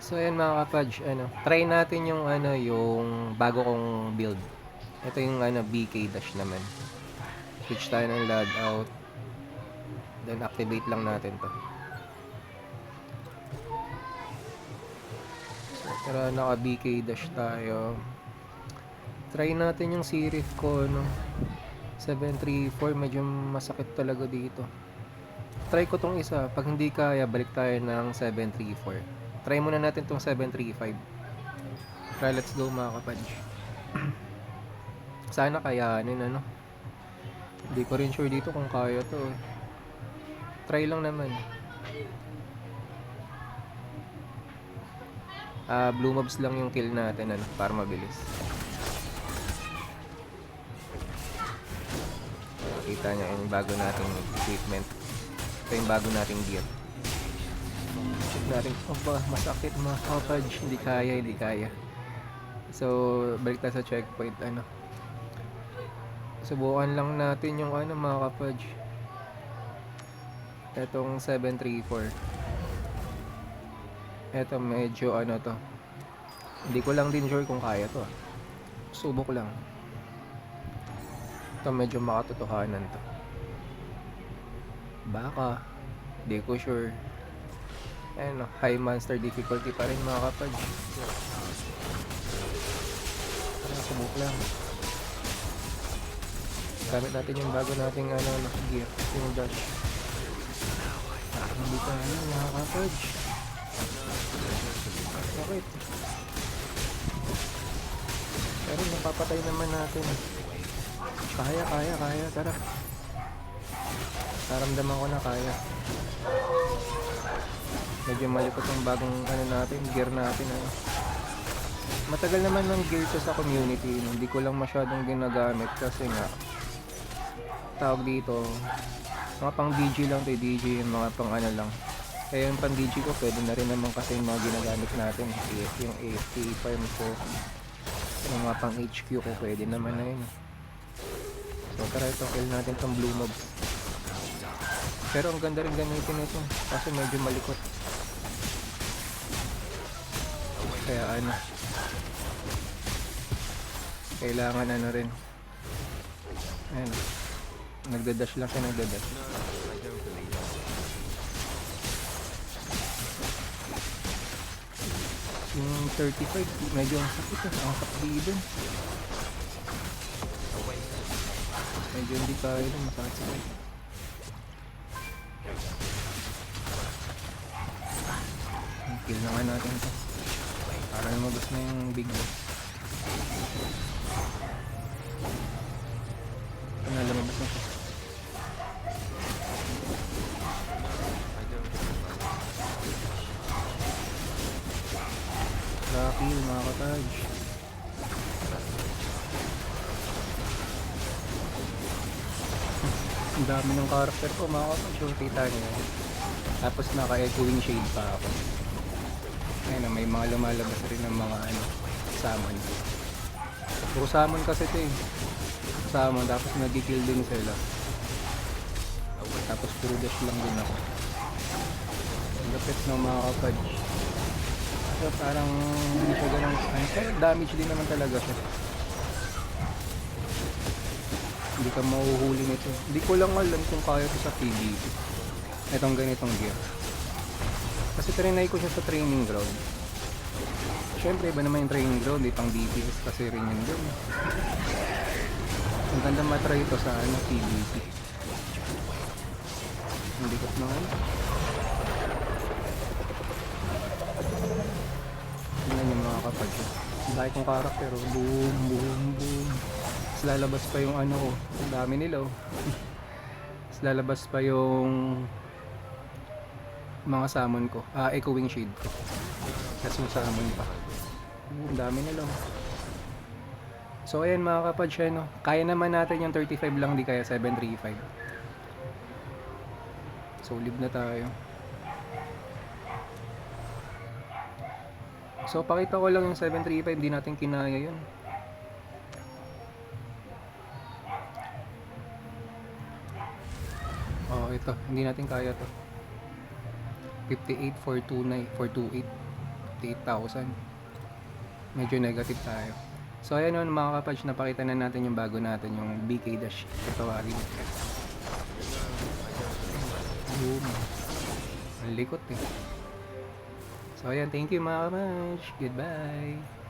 So ayan mga kapodge, try natin yung yung bago kong build. Ito yung BK dash naman. Switch tayo ng logout. Then activate lang natin to. So tara, naka BK dash tayo. Try natin yung Sirif ko, 734, medyo masakit talaga dito. Try ko tong isa. Pag hindi kaya, balik tayo ng 734. Try muna natin tong 735. Try, let's go mga kapodge. Sana kayanin, Hindi ko rin sure dito kung kaya to. Try lang naman. Blue mobs lang yung kill natin, para mabilis. Kita nyo yung bago nating equipment. Ito yung bago nating gear. Check natin. Masakit mga kapodge. Hindi kaya. So, balik tayo sa checkpoint, Subukan lang natin yung mga kapodge. Etong 734. Eto medyo to. Hindi ko lang din sure kung kaya to. Subok lang. Ito medyo makatotohanan to. Baka. Hindi ko sure. High monster difficulty pa rin mga kapodge. Subok lang. Gamit natin yung bago nating gear. Yung dash. Hindi pa mga kapodge. Bakit? Pero napapatay naman natin. Kaya. Tara. Naramdaman ko na kaya. Medyo malikot yung bagong natin, gear natin. Matagal naman ng gear ko sa community. Hindi ko lang masyadong ginagamit kasi nga tawag dito, mga pang DJ lang to, DJ yung mga pang lang. Kaya yung pang DJ ko pwede na rin naman kasi yung mga ginagamit natin, yung AFK farm ko, yung mga pang HQ ko pwede naman na yun. So tara, ito kill natin tong blue mobs. Pero ang ganda rin gamitin ito kasi medyo malikot. Kaya kailangan rin. Ayun. Nagdadash lang siya, nagdadash. Yung 35, medyo ang sakit ang sakit. Medyo hindi kaya lang, masakit. Kill na nga natin ito. Para lumabas na yung big boss. Lumabas na siya. Kill mga kapodge. Ang dami ng character ko mga kapodge. So, kita nyo. Tapos naka-echoing shade pa ako. Ayun, may mga lumalabas rin ng mga summon. Puro summon kasi ito summon, tapos nag-kill din sila. Tapos puro dash lang din ako. Lapit ng mga kapodge. So parang hindi siya ganun, damage din naman talaga siya. Hindi ka mahuhuli nito. Hindi ko lang alam kung kaya ko sa PvP itong ganitong gear. Kasi trinay ko siya sa training ground. Syempre iba naman yung training ground, pang DPS kasi rin yun doon. Ang ganda matry ito sa PvP. Hindi ko naman. Tingnan yung mga kapatid. Dahil kong karakter, boom. Tapos lalabas pa yung ko. Ang dami nila Tapos lalabas pa yung mga summon ko. Echoing shade ko. Tapos yung summon pa. Ang dami nila So ayan mga kapatid, kaya naman natin yung 35 lang, di kaya 735. So live na tayo. So pakita ko lang yung 735, di natin kinaya yun. Ito, hindi natin kaya to. 58, 429, 428. 58,000. Medyo negative tayo. So ayan nun mga kapatch, napakita na natin yung bago natin, yung BK Dash katawagin. Boom. Ang likot eh. So ayan, thank you mga kapatch. Goodbye.